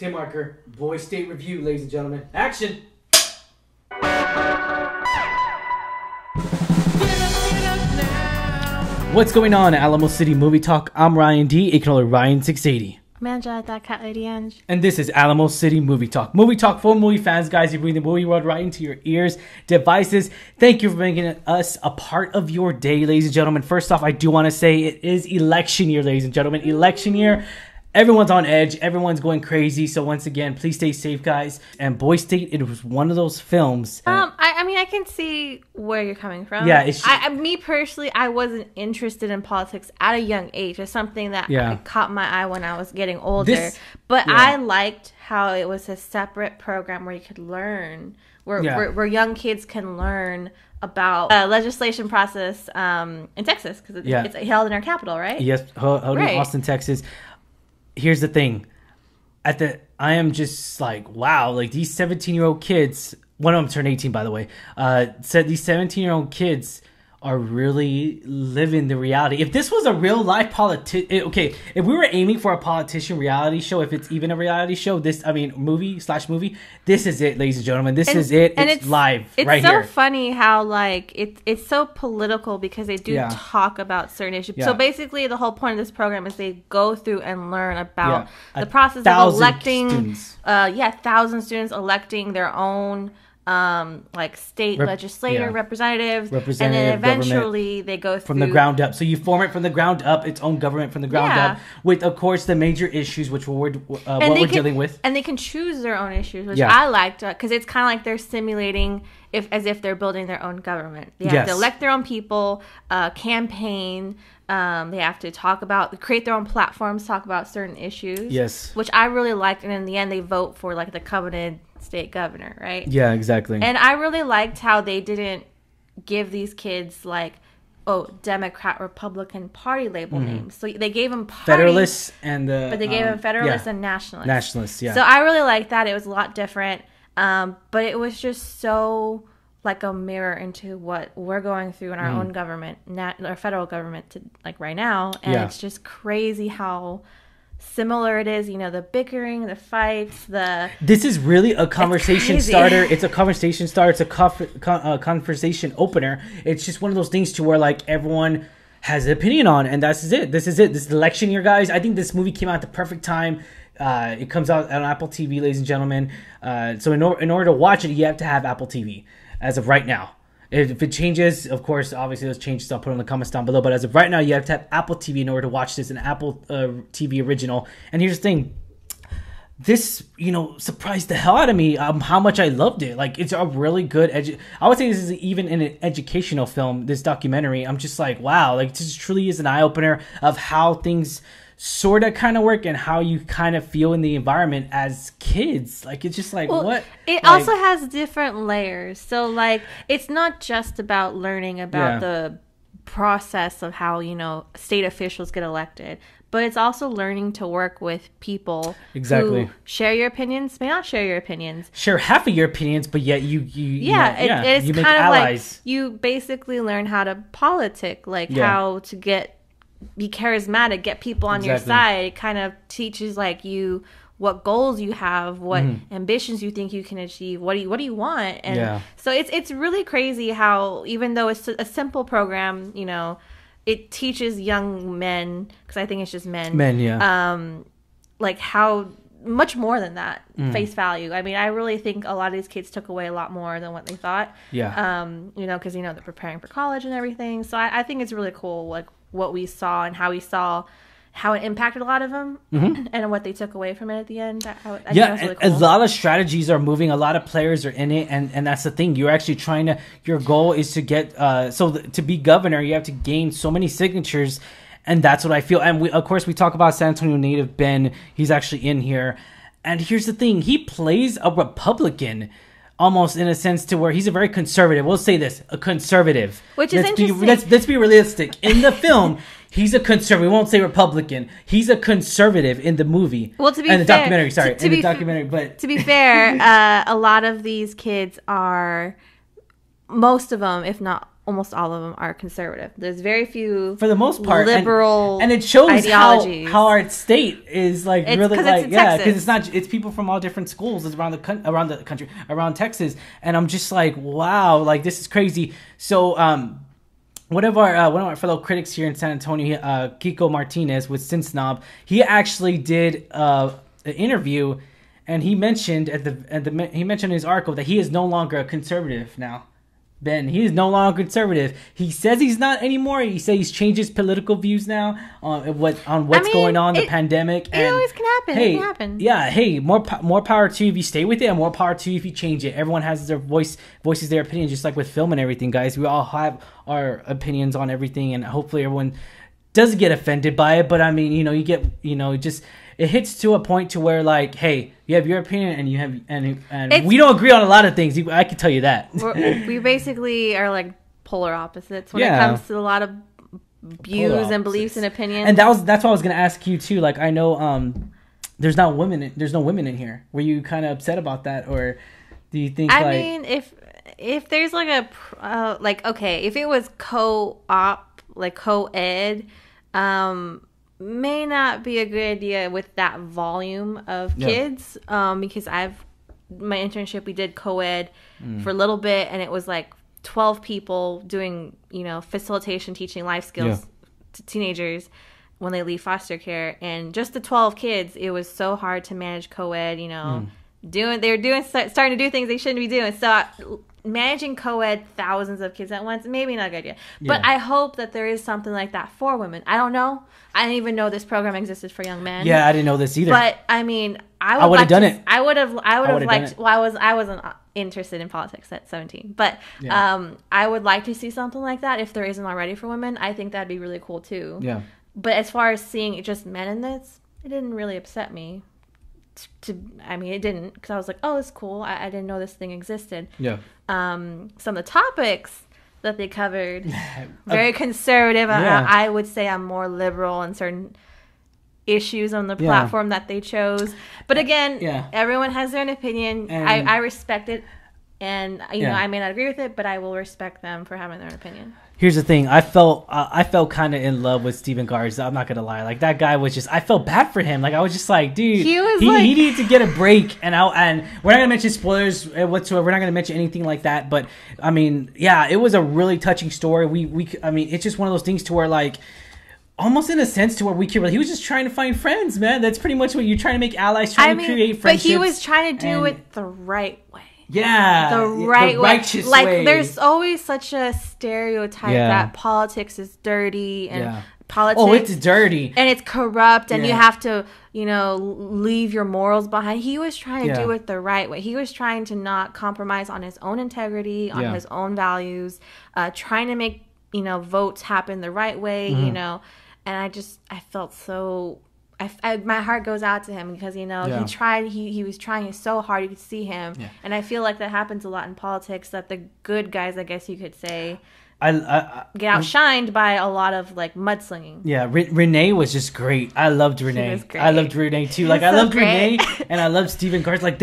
Tim Marker, Boy State Review, ladies and gentlemen. Action! What's going on, Alamo City Movie Talk? I'm Ryan D, aka Ryan680. I'm Angela, that cat lady Ange. And this is Alamo City Movie Talk. Movie Talk for movie fans, guys. You bring the movie world right into your ears, devices. Thank you for making us a part of your day, ladies and gentlemen. First off, I do want to say it is election year, ladies and gentlemen. Election year. Everyone's on edge. Everyone's going crazy. So once again, please stay safe, guys. And Boy State, it was one of those films. I mean, I can see where you're coming from. Yeah. Me personally, I wasn't interested in politics at a young age. It's something that caught my eye when I was getting older. I liked how it was a separate program where you could learn, where young kids can learn about legislation process in Texas, because it's held in our capital, right? Yes, held in Austin, Texas. Here's the thing. I am just like, wow, like these 17-year-old kids, one of them turned 18, by the way, said these 17-year-old kids are really living the reality. If this was a real life politician, okay, if we were aiming for a politician reality show, if it's even a reality show, movie, this is it, ladies and gentlemen. This is it. It's live right here. It's so funny how like it's so political because they do talk about certain issues. So basically the whole point of this program is they go through and learn about the process of electing 1,000 students electing their own like state representatives, and then eventually they go through from the ground up. So you form it from the ground up, its own government from the ground up, with of course the major issues which we're dealing with, and they can choose their own issues, which I liked because it's kind of like they're simulating as if they're building their own government. They have to elect their own people, campaign. They have to create their own platforms, talk about certain issues. Which I really liked, and in the end, they vote for like the coveted state governor, right? Yeah, exactly. And I really liked how they didn't give these kids like, Democrat, Republican party label names. So they gave them Federalists and but they gave them Federalists and Nationalists. Nationalists, yeah. So I really liked that. It was a lot different, but it was just so like a mirror into what we're going through in our own government, our federal government, like right now, and it's just crazy how similar it is, the bickering, the fights, This is really a conversation starter. It's a conversation starter. It's a conversation opener. It's just one of those things to where like everyone has an opinion on, and this is it. This is election year, guys. I think this movie came out at the perfect time. It comes out on Apple TV, ladies and gentlemen. So in order to watch it, you have to have Apple TV as of right now. If it changes, of course, obviously those changes I'll put in the comments down below. But as of right now, you have to have Apple TV in order to watch this, an Apple TV original. And here's the thing. This, surprised the hell out of me how much I loved it. Like, it's a really good... I would say this is even an educational film, this documentary. I'm just like, wow. Like, this truly is an eye-opener of how things sort of kind of work and how you kind of feel in the environment as kids. Like, it's just like, what? It also has different layers. So, like, it's not just about learning about the process of how, state officials get elected, but it's also learning to work with people who share your opinions, may not share your opinions. Share half of your opinions, but yet you it's you make kind of allies. Like you basically learn how to politic, like how to be charismatic, get people on your side. It kind of teaches like you what goals you have, what ambitions you think you can achieve, what do you want, and so it's really crazy how even though it's a simple program, it teaches young men, because I think it's just men, like how much more than that face value. I mean, I really think a lot of these kids took away a lot more than what they thought. Because they're preparing for college and everything. So I think it's really cool, like what we saw and how we saw how it impacted a lot of them and what they took away from it at the end. I think that's really cool. A lot of strategies are moving. A lot of players are in it, and that's the thing. You're actually your goal is to get to be governor, you have to gain so many signatures, and that's what I feel. And of course we talk about San Antonio native Ben. He's actually in here, and here's the thing: he plays a Republican. Almost in a sense to where he's a very conservative. We'll say this, a conservative. Which is interesting. Let's be realistic. In the film, he's a conservative. We won't say Republican. He's a conservative in the movie. Well, to be fair. In the documentary, but... To be fair, a lot of these kids are... Most of them, if not almost all of them are conservative. There's very few, for the most part, liberal and it shows ideologies. how our state is like it's really like because it's people from all different schools around the country, around Texas, and I'm just like, wow, like this is crazy. So one of our fellow critics here in San Antonio, Kiko Martinez with Sin Snob, he actually did an interview, and he mentioned he mentioned in his article that he is no longer a conservative now. Ben, he is no longer conservative. He says he's not anymore. He says he's changed his political views now on what's going on, the pandemic. It always can happen. Hey, it can happen. Yeah, hey, more power to you if you stay with it, and more power to you if you change it. Everyone has their voices their opinion, just like with film and everything, guys. We all have our opinions on everything, and hopefully everyone doesn't get offended by it. But I mean, you get, it hits to a point to where, like, hey, you have your opinion and you have and we don't agree on a lot of things. I can tell you that. We basically are like polar opposites when it comes to a lot of views and beliefs and opinions. And that's what I was gonna ask you too. Like, I know there's no women in here. Were you kind of upset about that, or do you think? I mean, if there's like if it was co-op, like co-ed, may not be a good idea with that volume of kids, because my internship, we did co-ed for a little bit, and it was like 12 people doing, facilitation, teaching life skills to teenagers when they leave foster care, and just the 12 kids, it was so hard to manage co-ed, starting to do things they shouldn't be doing. So managing co-ed thousands of kids at once, maybe not a good idea. But I hope that there is something like that for women. I don't know. I didn't even know this program existed for young men. Yeah, I didn't know this either. But I mean, I would have done it. I would have liked. Well, I wasn't interested in politics at 17, but I would like to see something like that if there isn't already for women. I think that'd be really cool too. Yeah. But as far as seeing just men in this, it didn't really upset me. It didn't, because I was like, oh, it's cool. I didn't know this thing existed. Yeah. Some of the topics that they covered, very conservative. I would say I'm more liberal in certain issues on the platform that they chose. But again, everyone has their own opinion. I respect it. And, I may not agree with it, but I will respect them for having their own opinion. Here's the thing. I felt kind of in love with Steven Garza. I'm not going to lie. Like, that guy was I felt bad for him. Like, I was just like, dude, he needed to get a break. And we're not going to mention spoilers whatsoever. We're not going to mention anything like that. But, I mean, yeah, it was a really touching story. It's just one of those things to where, like, almost in a sense to where we can. He was just trying to find friends, man. That's pretty much what you're trying to make allies, trying to create friendships. But he was trying to do it the right way. Yeah, the righteous way. Like, there's always such a stereotype that politics is dirty and politics. Oh, it's dirty and it's corrupt, and you have to, leave your morals behind. He was trying to do it the right way. He was trying to not compromise on his own integrity, on his own values, trying to make votes happen the right way. And I felt so. My heart goes out to him because, he tried, he was trying so hard. You could see him. Yeah. And I feel like that happens a lot in politics, that the good guys, I guess you could say, get outshined by a lot of, like, mudslinging. Yeah, Renee was just great. I loved Renee. She was great. I loved Renee too. Like, I loved Renee and I loved Steven Garza. Like,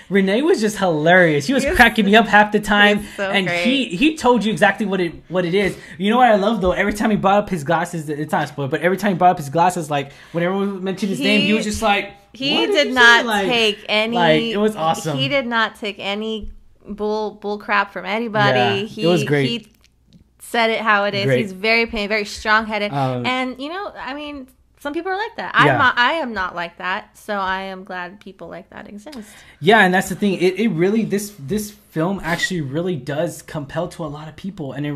Renee was just hilarious. He was cracking me up half the time. And great. He told you exactly what it is. You know what I love though? Every time he brought up his glasses, it's not a spoiler, but every time he brought up his glasses, like, whenever we mentioned his name, he was just like, he did not take any. Like, it was awesome. He did not take any bull crap from anybody. It was great. He said it how it is. Great. He's very strong-headed. And some people are like that. I am not like that, so I am glad people like that exist. Yeah, and that's the thing. It really, this film actually really does compel to a lot of people, and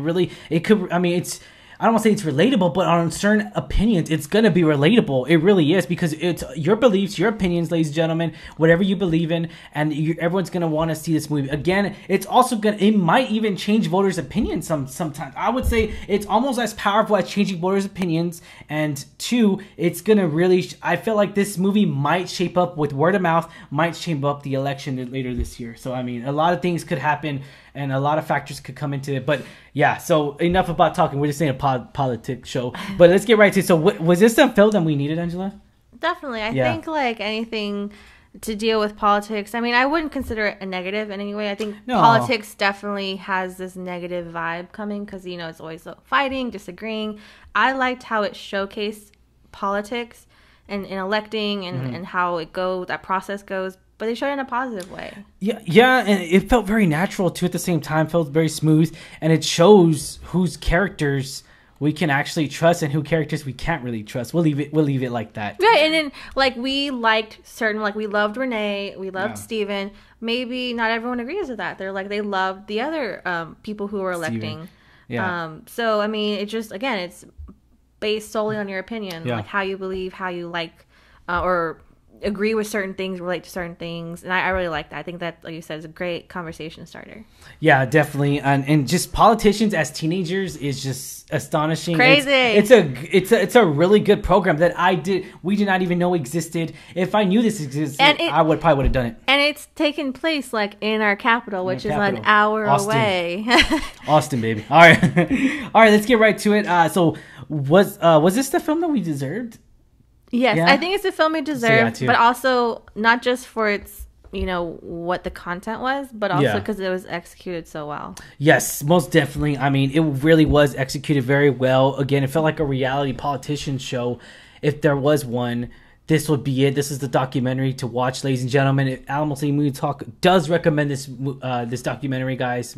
I don't want to say it's relatable, but on certain opinions, it's going to be relatable. It really is, because it's your beliefs, your opinions, ladies and gentlemen, whatever you believe in, and everyone's going to want to see this movie. Again, it's also it might even change voters' opinions sometimes. I would say it's almost as powerful as changing voters' opinions. And two, it's going to really, I feel like this movie might shape up with word of mouth, might shape up the election later this year. So, a lot of things could happen. And a lot of factors could come into it. But yeah, so enough about talking. We're just saying a politics show. But let's get right to it. So was this the film that we needed, Angela? Definitely. I think, like anything to deal with politics. I mean, I wouldn't consider it a negative in any way. I think politics definitely has this negative vibe coming because, you know, it's always fighting, disagreeing. I liked how it showcased politics and electing and how it goes, that process goes, but they showed it in a positive way. Yeah, and it felt very natural too. At the same time, felt very smooth, and it shows whose characters we can actually trust and who characters we can't really trust. We'll leave it like that. Right, and then like we liked certain, like we loved Renee, we loved Steven. Maybe not everyone agrees with that. They're like they loved the other people who were electing. Yeah. So I mean, it just again, it's based solely on your opinion, like how you believe, how you like, or agree with certain things, relate to certain things, and I really like that. I think that, like you said, is a great conversation starter. Yeah, definitely, and just politicians as teenagers is just astonishing. Crazy. It's a really good program that we did not even know existed. If I knew this existed, I would have done it. And it's taken place like in our capital, which is an hour away. Austin, baby. All right, let's get right to it. So was this the film that we deserved? Yes, I think it's the film it deserved, but also not just for its, you know, what the content was, but also because it was executed so well. Yes, most definitely. I mean, it really was executed very well. Again, it felt like a reality politician show. If there was one, this would be it. This is the documentary to watch, ladies and gentlemen. Alamo City Movie Talk does recommend this documentary, guys.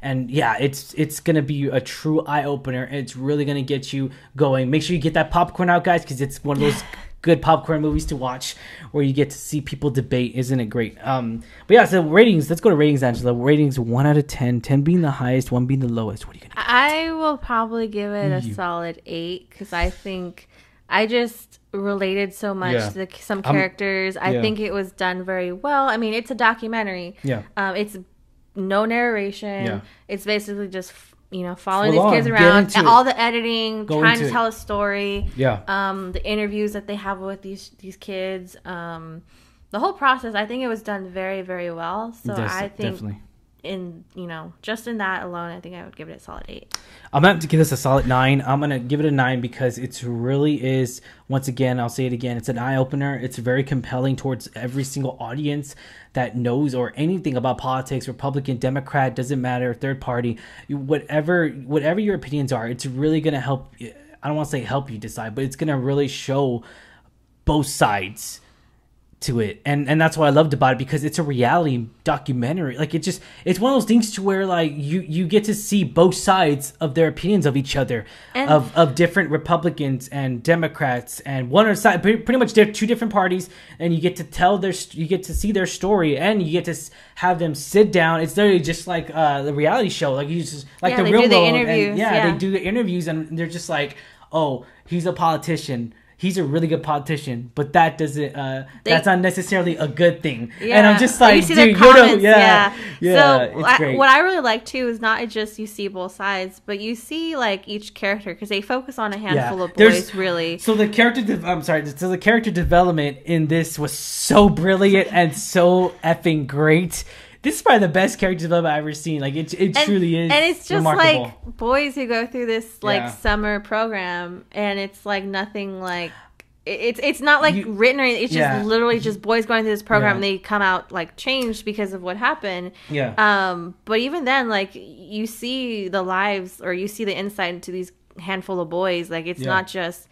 And yeah, it's gonna be a true eye opener. It's really gonna get you going. Make sure you get that popcorn out, guys, because it's one of those good popcorn movies to watch where you get to see people debate. Isn't it great? But yeah, so ratings. Let's go to ratings, Angela. Ratings 1 out of 10. 10 being the highest, 1 being the lowest. What are you gonna give? I will probably give it a solid 8 because I think I just related so much to some characters. I think it was done very well. I mean, it's a documentary. Yeah. It's no narration. Yeah. It's basically just, you know, following these kids around, all the editing, trying to tell a story. Yeah. The interviews that they have with these kids. The whole process, I think it was done very, very well. So I think definitely. Just in that alone, I think I would give it a solid 8. I'm going to give this a solid 9. I'm going to give it a 9 because it really is, once again, I'll say it again, it's an eye-opener. It's very compelling towards every single audience that knows or anything about politics, Republican, Democrat, doesn't matter, third party, whatever your opinions are. It's really going to help, I don't want to say help you decide, but it's going to really show both sides to it, and that's what I loved about it, because it's a reality documentary. Like, it's one of those things to where, like, you get to see both sides of their opinions of each other, of different Republicans and Democrats, and one side, pretty much they're two different parties, and you get to see their story, and you get to have them sit down. It's literally just like the reality show, like you just like the real world. And they do the interviews, and they're just like, oh, he's a politician. He's a really good politician, but that doesn't. That's not necessarily a good thing. Yeah. And I'm just like, dude, you know, yeah. So it's great. What I really like too is not just you see both sides, but you see like each character, because they focus on a handful of boys, really. So the character, the character development in this was so brilliant and so effing great. This is probably the best character development I've ever seen. Like, it truly is. And it's just remarkable. Like boys who go through this like summer program, and it's like nothing like it's not like written or anything. It's just literally just boys going through this program, and they come out like changed because of what happened. Yeah. But even then, like, you see the lives, or you see the insight into these handful of boys. Like, it's not just,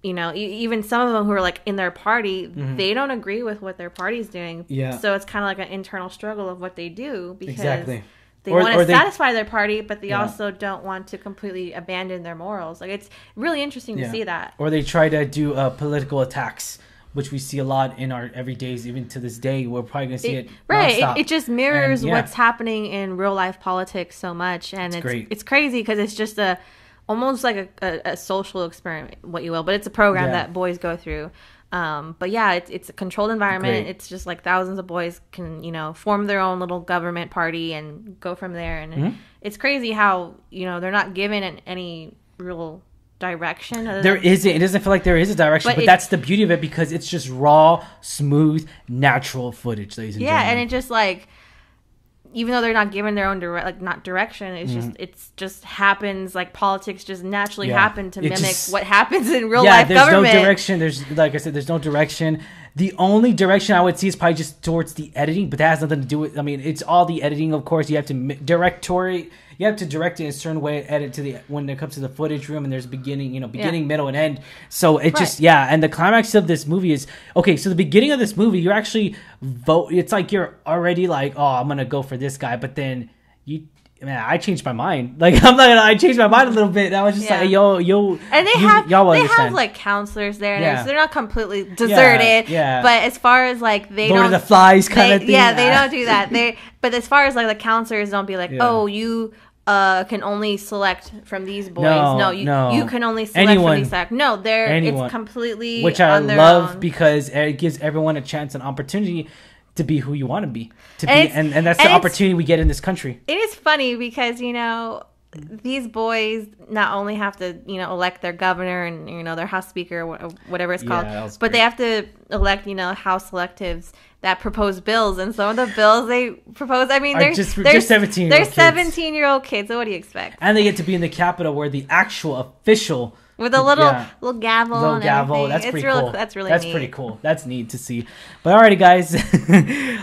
you know, even some of them who are like in their party, they don't agree with what their party's doing. Yeah. So it's kind of like an internal struggle of what they do, because they want to satisfy their party, but they also don't want to completely abandon their morals. Like, it's really interesting to see that. Or they try to do political attacks, which we see a lot in our everydays, even to this day. We're probably going to see it nonstop. It just mirrors what's happening in real life politics so much, and it's crazy, because it's just almost like a social experiment, what you will, but it's a program that boys go through. But yeah, it's a controlled environment. It's just like thousands of boys can, you know, form their own little government party and go from there. And it's crazy how, you know, they're not given any real direction. There isn't. It doesn't feel like there is a direction, but that's the beauty of it, because it's just raw, smooth, natural footage, ladies and gentlemen. Yeah, and it just like, even though they're not given their own direction, it's just happens. Like, politics just naturally happen to mimic what happens in real life government. There's no direction. There's, like I said, there's no direction. The only direction I would see is probably just towards the editing, but that has nothing to do with. I mean, it's all the editing, of course. You have to direct it in a certain way, edit to the when it comes to the footage room, and there's beginning, middle, and end. So it just and the climax of this movie is okay. So the beginning of this movie, you're actually vote. It's like you're already like, oh, I'm gonna go for this guy, but then I changed my mind. Like I changed my mind a little bit. I was just like, yo, and they have like counselors there. And they're not completely deserted. Yeah. But as far as like Lord of the Flies kind of thing. Yeah, they don't do that. But as far as like the counselors don't be like, oh, you can only select from these boys. No, you can only select from these actors. No, it's completely which I love because it gives everyone a chance, an opportunity to be who you want to be, and that's the opportunity we get in this country. It is funny because these boys not only have to elect their governor and their house speaker or whatever it's called, but they have to elect house electives that propose bills, and some of the bills they propose, I mean, they're 17-year-old kids. So what do you expect? And they get to be in the Capitol where the actual official. With a little gavel. Little gavel. That's pretty cool. That's really neat. That's pretty cool. That's neat to see. But alrighty, guys.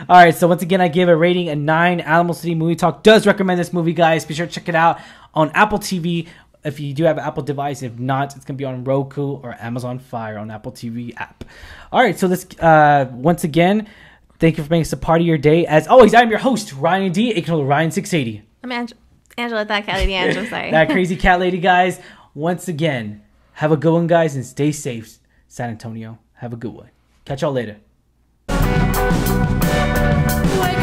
All right. So once again, I give a rating a 9. Alamo City Movie Talk does recommend this movie, guys. Be sure to check it out on Apple TV. If you do have an Apple device, if not, it's gonna be on Roku or Amazon Fire on Apple TV app. All right. So let's once again, thank you for making us a part of your day. As always, I'm your host, Ryan D. aka Ryan680. I'm Angela, that cat lady. Angela, sorry. That crazy cat lady, guys. Once again. Have a good one, guys, and stay safe, San Antonio. Have a good one. Catch y'all later. Wake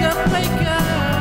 up, wake up.